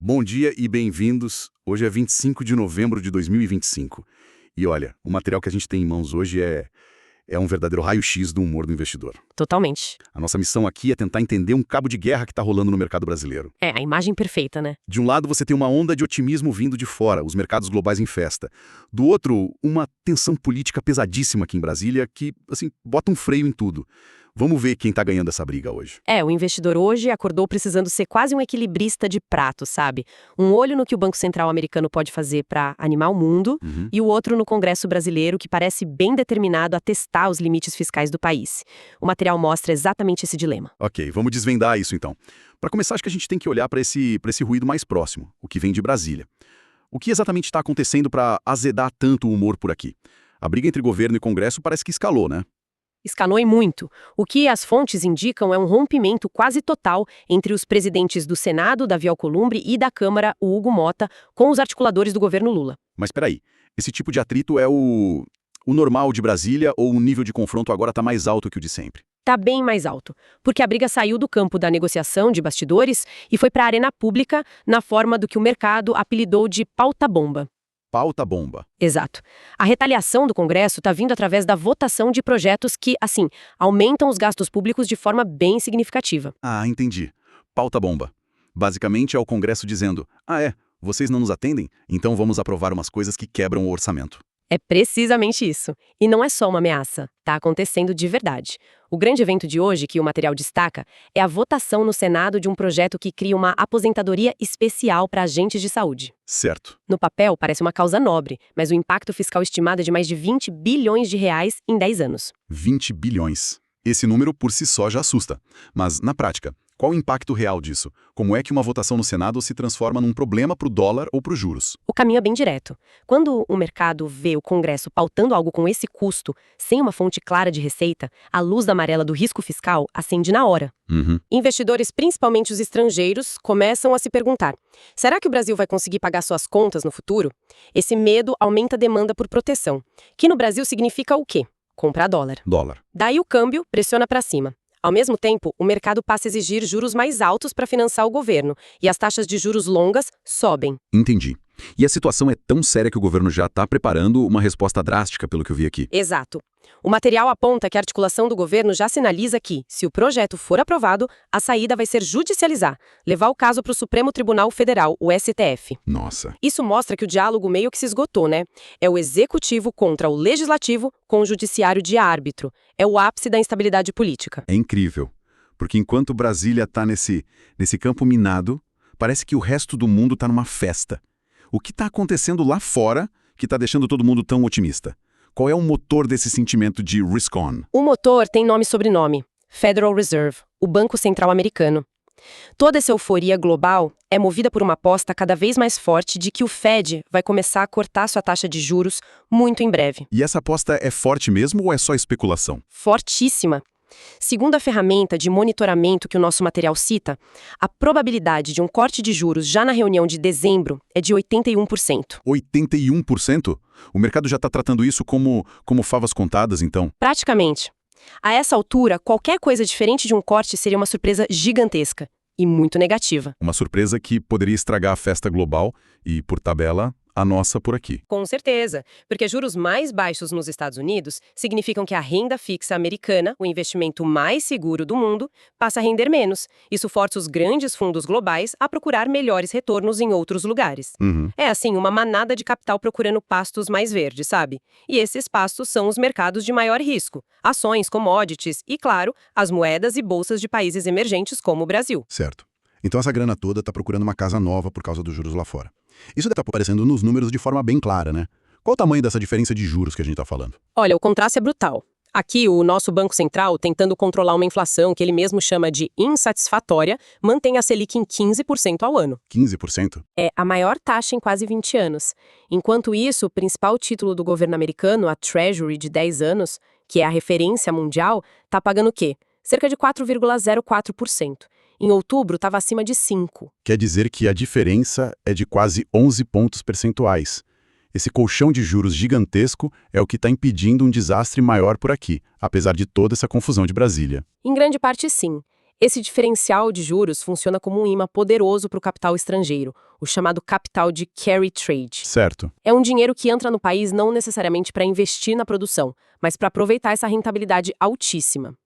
Bom dia e bem-vindos. Hoje é 25 de novembro de 2025. E olha, o material que a gente tem em mãos hoje é um verdadeiro raio-x do humor do investidor. Totalmente. A nossa missão aqui é tentar entender um cabo de guerra que está rolando no mercado brasileiro. É, a imagem perfeita, né? De um lado, você tem uma onda de otimismo vindo de fora, os mercados globais em festa. Do outro, uma tensão política pesadíssima aqui em Brasília que, assim, bota um freio em tudo. Vamos ver quem está ganhando essa briga hoje. O investidor hoje acordou precisando ser quase um equilibrista de prato, sabe? Um olho no que o Banco Central americano pode fazer para animar o mundo e o outro no Congresso brasileiro, que parece bem determinado a testar os limites fiscais do país. O material mostra exatamente esse dilema. Ok, vamos desvendar isso então. Para começar, acho que a gente tem que olhar para esse ruído mais próximo, o que vem de Brasília. O que exatamente está acontecendo para azedar tanto o humor por aqui? A briga entre governo e Congresso parece que escalou, né? Escalou e muito. O que as fontes indicam é um rompimento quase total entre os presidentes do Senado, Davi Alcolumbre, e da Câmara, o Hugo Mota, com os articuladores do governo Lula. Mas peraí, esse tipo de atrito é o normal de Brasília ou o nível de confronto agora está mais alto que o de sempre? Tá bem mais alto, porque a briga saiu do campo da negociação de bastidores e foi para a arena pública na forma do que o mercado apelidou de pauta-bomba. Pauta-bomba. Exato. A retaliação do Congresso está vindo através da votação de projetos que, assim, aumentam os gastos públicos de forma bem significativa. Ah, entendi. Pauta-bomba. Basicamente é o Congresso dizendo, vocês não nos atendem? Então vamos aprovar umas coisas que quebram o orçamento. É precisamente isso. E não é só uma ameaça, tá acontecendo de verdade. O grande evento de hoje, que o material destaca, é a votação no Senado de um projeto que cria uma aposentadoria especial para agentes de saúde. Certo. No papel, parece uma causa nobre, mas o impacto fiscal estimado é de mais de 20 bilhões de reais em 10 anos. 20 bilhões. Esse número por si só já assusta. Mas, na prática, qual o impacto real disso? Como é que uma votação no Senado se transforma num problema para o dólar ou para os juros? O caminho é bem direto. Quando o mercado vê o Congresso pautando algo com esse custo, sem uma fonte clara de receita, a luz amarela do risco fiscal acende na hora. Investidores, principalmente os estrangeiros, começam a se perguntar: será que o Brasil vai conseguir pagar suas contas no futuro? Esse medo aumenta a demanda por proteção, que no Brasil significa o quê? Comprar dólar. Daí o câmbio pressiona para cima. Ao mesmo tempo, o mercado passa a exigir juros mais altos para financiar o governo, e as taxas de juros longas sobem. Entendi. E a situação é tão séria que o governo já está preparando uma resposta drástica, pelo que eu vi aqui. Exato. O material aponta que a articulação do governo já sinaliza que, se o projeto for aprovado, a saída vai ser judicializar, levar o caso para o Supremo Tribunal Federal, o STF. Nossa. Isso mostra que o diálogo meio que se esgotou, né? É o executivo contra o legislativo com o judiciário de árbitro. É o ápice da instabilidade política. É incrível. Porque enquanto Brasília está nesse campo minado, parece que o resto do mundo está numa festa. O que está acontecendo lá fora que está deixando todo mundo tão otimista? Qual é o motor desse sentimento de risk-on? O motor tem nome e sobrenome: Federal Reserve, o Banco Central americano. Toda essa euforia global é movida por uma aposta cada vez mais forte de que o Fed vai começar a cortar sua taxa de juros muito em breve. E essa aposta é forte mesmo ou é só especulação? Fortíssima. Segundo a ferramenta de monitoramento que o nosso material cita, a probabilidade de um corte de juros já na reunião de dezembro é de 81%. 81%? O mercado já está tratando isso como favas contadas, então? Praticamente. A essa altura, qualquer coisa diferente de um corte seria uma surpresa gigantesca e muito negativa. Uma surpresa que poderia estragar a festa global e, por tabela, a nossa por aqui. Com certeza, porque juros mais baixos nos Estados Unidos significam que a renda fixa americana, o investimento mais seguro do mundo, passa a render menos. Isso força os grandes fundos globais a procurar melhores retornos em outros lugares. É assim, uma manada de capital procurando pastos mais verdes, sabe? E esses pastos são os mercados de maior risco: ações, commodities e, claro, as moedas e bolsas de países emergentes como o Brasil. Certo. Então essa grana toda está procurando uma casa nova por causa dos juros lá fora. Isso deve estar aparecendo nos números de forma bem clara, né? Qual o tamanho dessa diferença de juros que a gente está falando? Olha, o contraste é brutal. Aqui, o nosso Banco Central, tentando controlar uma inflação que ele mesmo chama de insatisfatória, mantém a Selic em 15% ao ano. 15%? É a maior taxa em quase 20 anos. Enquanto isso, o principal título do governo americano, a Treasury de 10 anos, que é a referência mundial, está pagando o quê? Cerca de 4,04%. Em outubro, estava acima de 5%. Quer dizer que a diferença é de quase 11 pontos percentuais. Esse colchão de juros gigantesco é o que está impedindo um desastre maior por aqui, apesar de toda essa confusão de Brasília. Em grande parte, sim. Esse diferencial de juros funciona como um imã poderoso para o capital estrangeiro, o chamado capital de carry trade. Certo. É um dinheiro que entra no país não necessariamente para investir na produção, mas para aproveitar essa rentabilidade altíssima.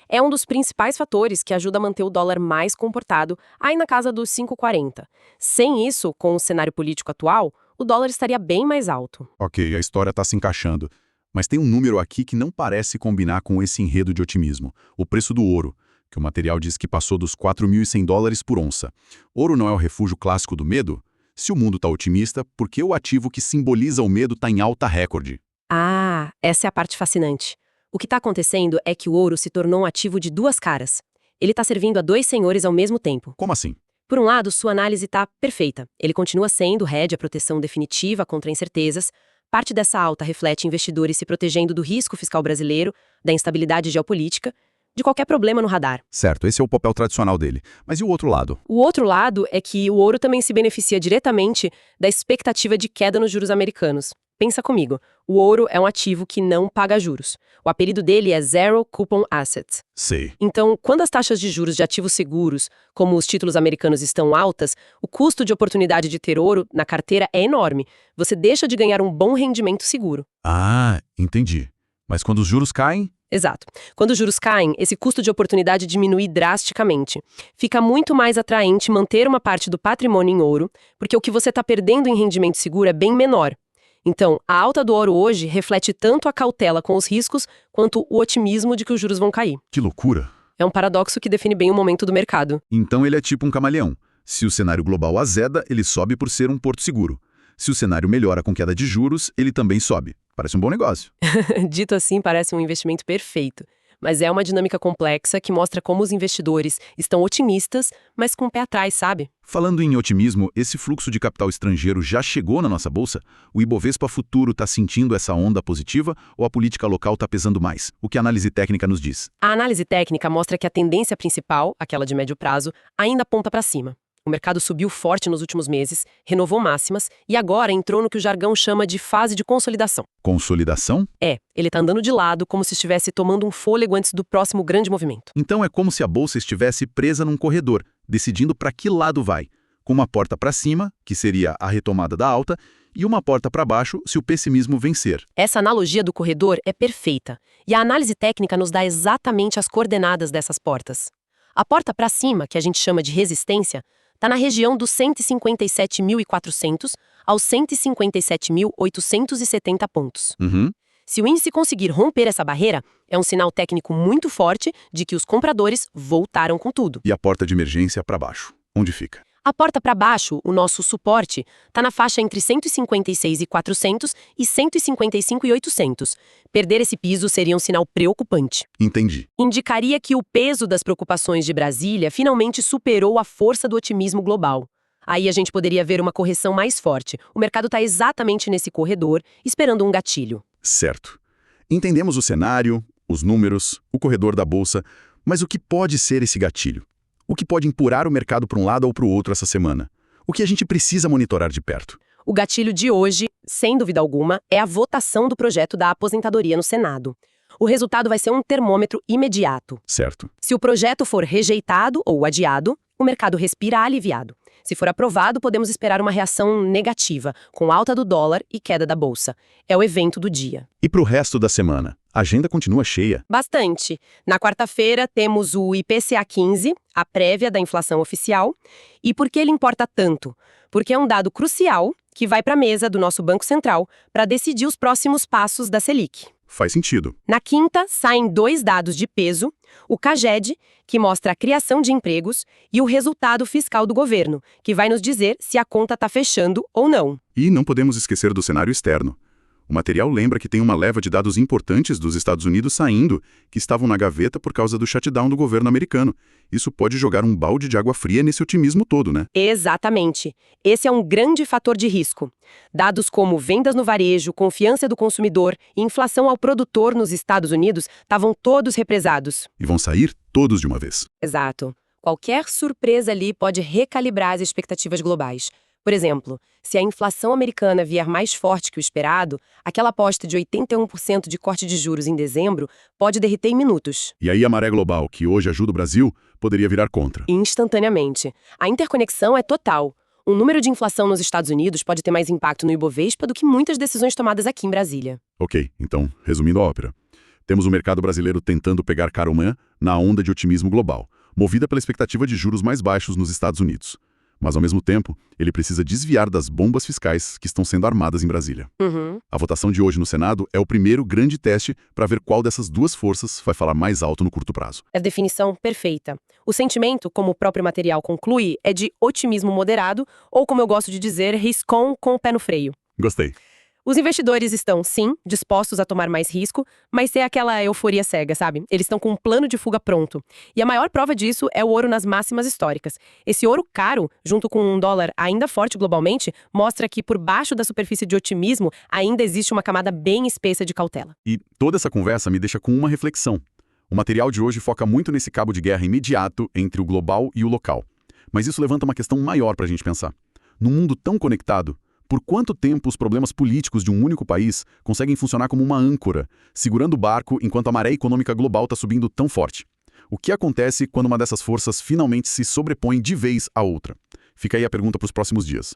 É um dos principais fatores que ajuda a manter o dólar mais comportado, aí na casa dos 5,40. Sem isso, com o cenário político atual, o dólar estaria bem mais alto. Ok, a história está se encaixando. Mas tem um número aqui que não parece combinar com esse enredo de otimismo. O preço do ouro, que o material diz que passou dos $4.100 por onça. Ouro não é o refúgio clássico do medo? Se o mundo está otimista, por que o ativo que simboliza o medo está em alta recorde? Ah, essa é a parte fascinante. O que está acontecendo é que o ouro se tornou um ativo de duas caras. Ele está servindo a dois senhores ao mesmo tempo. Como assim? Por um lado, sua análise está perfeita. Ele continua sendo hedge, a proteção definitiva contra incertezas. Parte dessa alta reflete investidores se protegendo do risco fiscal brasileiro, da instabilidade geopolítica, de qualquer problema no radar. Certo, esse é o papel tradicional dele. Mas e o outro lado? O outro lado é que o ouro também se beneficia diretamente da expectativa de queda nos juros americanos. Pensa comigo, o ouro é um ativo que não paga juros. O apelido dele é Zero Coupon Asset. Sei. Então, quando as taxas de juros de ativos seguros, como os títulos americanos, estão altas, o custo de oportunidade de ter ouro na carteira é enorme. Você deixa de ganhar um bom rendimento seguro. Ah, entendi. Mas quando os juros caem? Exato. Quando os juros caem, esse custo de oportunidade diminui drasticamente. Fica muito mais atraente manter uma parte do patrimônio em ouro, porque o que você está perdendo em rendimento seguro é bem menor. Então, a alta do ouro hoje reflete tanto a cautela com os riscos, quanto o otimismo de que os juros vão cair. Que loucura! É um paradoxo que define bem o momento do mercado. Então ele é tipo um camaleão. Se o cenário global azeda, ele sobe por ser um porto seguro. Se o cenário melhora com queda de juros, ele também sobe. Parece um bom negócio. Dito assim, parece um investimento perfeito. Mas é uma dinâmica complexa que mostra como os investidores estão otimistas, mas com o pé atrás, sabe? Falando em otimismo, esse fluxo de capital estrangeiro já chegou na nossa bolsa? O Ibovespa Futuro está sentindo essa onda positiva ou a política local está pesando mais? O que a análise técnica nos diz? A análise técnica mostra que a tendência principal, aquela de médio prazo, ainda aponta para cima. O mercado subiu forte nos últimos meses, renovou máximas e agora entrou no que o jargão chama de fase de consolidação. Consolidação? Ele está andando de lado como se estivesse tomando um fôlego antes do próximo grande movimento. Então é como se a bolsa estivesse presa num corredor, decidindo para que lado vai, com uma porta para cima, que seria a retomada da alta, e uma porta para baixo se o pessimismo vencer. Essa analogia do corredor é perfeita, e a análise técnica nos dá exatamente as coordenadas dessas portas. A porta para cima, que a gente chama de resistência, está na região dos 157.400 aos 157.870 pontos. Se o índice conseguir romper essa barreira, é um sinal técnico muito forte de que os compradores voltaram com tudo. E a porta de emergência para baixo, onde fica? A porta para baixo, o nosso suporte, está na faixa entre 156.400 e 155.800. Perder esse piso seria um sinal preocupante. Entendi. Indicaria que o peso das preocupações de Brasília finalmente superou a força do otimismo global. Aí a gente poderia ver uma correção mais forte. O mercado está exatamente nesse corredor, esperando um gatilho. Certo. Entendemos o cenário, os números, o corredor da bolsa, mas o que pode ser esse gatilho? O que pode empurrar o mercado para um lado ou para o outro essa semana? O que a gente precisa monitorar de perto? O gatilho de hoje, sem dúvida alguma, é a votação do projeto da aposentadoria no Senado. O resultado vai ser um termômetro imediato. Certo. Se o projeto for rejeitado ou adiado, o mercado respira aliviado. Se for aprovado, podemos esperar uma reação negativa, com alta do dólar e queda da bolsa. É o evento do dia. E para o resto da semana? A agenda continua cheia. Bastante. Na quarta-feira, temos o IPCA 15, a prévia da inflação oficial. E por que ele importa tanto? Porque é um dado crucial que vai para a mesa do nosso Banco Central para decidir os próximos passos da Selic. Faz sentido. Na quinta, saem dois dados de peso, o CAGED, que mostra a criação de empregos, e o resultado fiscal do governo, que vai nos dizer se a conta está fechando ou não. E não podemos esquecer do cenário externo. O material lembra que tem uma leva de dados importantes dos Estados Unidos saindo, que estavam na gaveta por causa do shutdown do governo americano. Isso pode jogar um balde de água fria nesse otimismo todo, né? Exatamente. Esse é um grande fator de risco. Dados como vendas no varejo, confiança do consumidor e inflação ao produtor nos Estados Unidos estavam todos represados. E vão sair todos de uma vez. Exato. Qualquer surpresa ali pode recalibrar as expectativas globais. Por exemplo, se a inflação americana vier mais forte que o esperado, aquela aposta de 81% de corte de juros em dezembro pode derreter em minutos. E aí a maré global, que hoje ajuda o Brasil, poderia virar contra. Instantaneamente. A interconexão é total. O número de inflação nos Estados Unidos pode ter mais impacto no Ibovespa do que muitas decisões tomadas aqui em Brasília. Ok, então, resumindo a ópera. Temos o mercado brasileiro tentando pegar caromã na onda de otimismo global, movida pela expectativa de juros mais baixos nos Estados Unidos. Mas, ao mesmo tempo, ele precisa desviar das bombas fiscais que estão sendo armadas em Brasília. A votação de hoje no Senado é o primeiro grande teste para ver qual dessas duas forças vai falar mais alto no curto prazo. É a definição perfeita. O sentimento, como o próprio material conclui, é de otimismo moderado, ou como eu gosto de dizer, riscon com o pé no freio. Gostei. Os investidores estão, sim, dispostos a tomar mais risco, mas é aquela euforia cega, sabe? Eles estão com um plano de fuga pronto. E a maior prova disso é o ouro nas máximas históricas. Esse ouro caro, junto com um dólar ainda forte globalmente, mostra que por baixo da superfície de otimismo ainda existe uma camada bem espessa de cautela. E toda essa conversa me deixa com uma reflexão. O material de hoje foca muito nesse cabo de guerra imediato entre o global e o local. Mas isso levanta uma questão maior para a gente pensar. Num mundo tão conectado, por quanto tempo os problemas políticos de um único país conseguem funcionar como uma âncora, segurando o barco enquanto a maré econômica global está subindo tão forte? O que acontece quando uma dessas forças finalmente se sobrepõe de vez à outra? Fica aí a pergunta para os próximos dias.